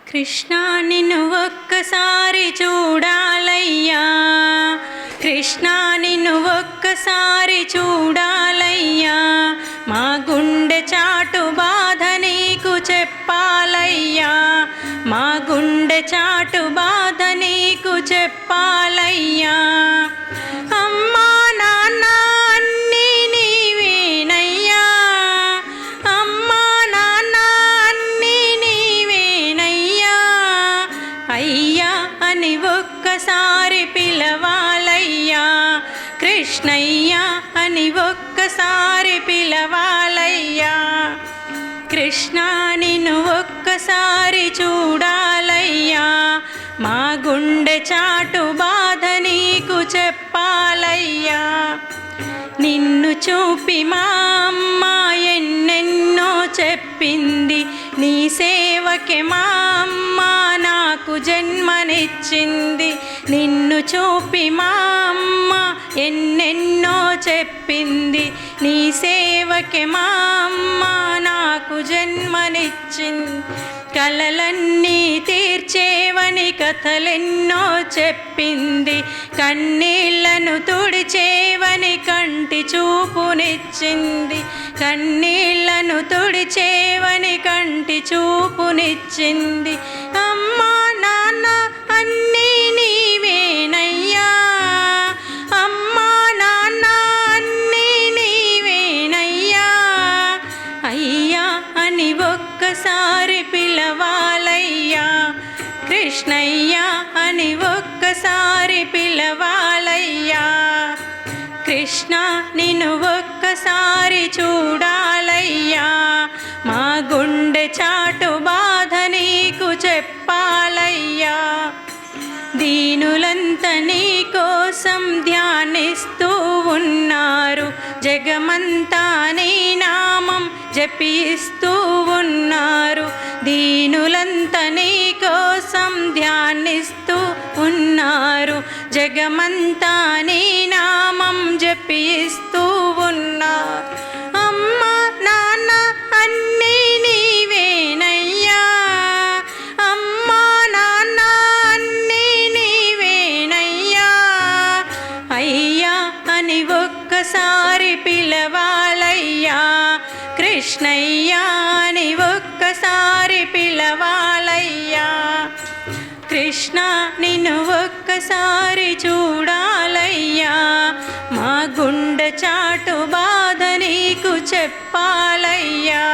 కృష్ణ నిన్ను ఒక్కసారి చూడాలయ్యా, కృష్ణ నిన్ను ఒక్కసారి చూడాలయ్యా, మా గుండె చాటు బాధ నీకు చెప్పాలయ్యా, మా గుండె చాటు బాధ నీకు చెప్పాలయ్యా. అమ్మా నాన్న అన్నీ నీవేనయ్యా, అమ్మా నాన్న అన్నీ నీవేనయ్యా, అయ్యా అని ఒక్కసారి పిలవాలయ్యా, కృష్ణయ్య అని ఒక్కసారి పిలవాలయ్యా. కృష్ణ నిన్ను ఒక్కసారి చూడాలయ్యా, మా గుండె చాటు బాధ నీకు చెప్పాలయ్యా. నిన్ను చూపి మా అమ్మ ఎన్నెన్నో చెప్పింది, నీ సేవకే మా అమ్మ నాకు జన్మనిచ్చింది. నిన్ను చూపి మా అమ్మ ఎన్నెన్నో చెప్పింది, నీ సేవకే మా అమ్మ నాకు జన్మనిచ్చింది. కలలన్నీ తీర్చేవని కథలెన్నో చెప్పింది, కన్నీళ్లను తుడిచేవని కంటి చూపునిచ్చింది, కన్నీళ్లను తుడిచేవని కంటి చూపునిచ్చింది. అమ్మా నాన్న అన్నీ నీవేనయ్యా, అమ్మా నాన్న అన్నీ నీవేనయ్యా, అయ్యా అని ఒక్కసారి పిలవాలయ్యా, కృష్ణయ్య అని ఒక్కసారి పిలవాలయ్యా. కృష్ణ నిన్ను ఒక్కసారి చూడాలయ్యా, మా గుండె చాటు బాధ నీకు చెప్పాలయ్యా. దీనులంతా నీ కోసం ధ్యానిస్తూ ఉన్నారు, జగమంతా నీ నామం జపిస్తూ ఉన్నారు. దీనులంతా నీ కోసం ధ్యానిస్తూ ఉన్నారు, జగమంతా నీ నామం జపిస్తూ ఉన్నారు. అమ్మా నాన్న అన్నీ నీవేనయ్యా, అమ్మా నాన్న అన్నీ నీవేనయ్యా, అయ్యా అని ఒక్కసారి పిలవాలయ్యా, కృష్ణయ్య అని ఒక్కసారి పిలవాలయ్యా. కృష్ణ నిన్ను ఒక్కసారి చూడాలయ్యా, మా గుండె చాటు బాధ నీకు చెప్పాలయ్యా.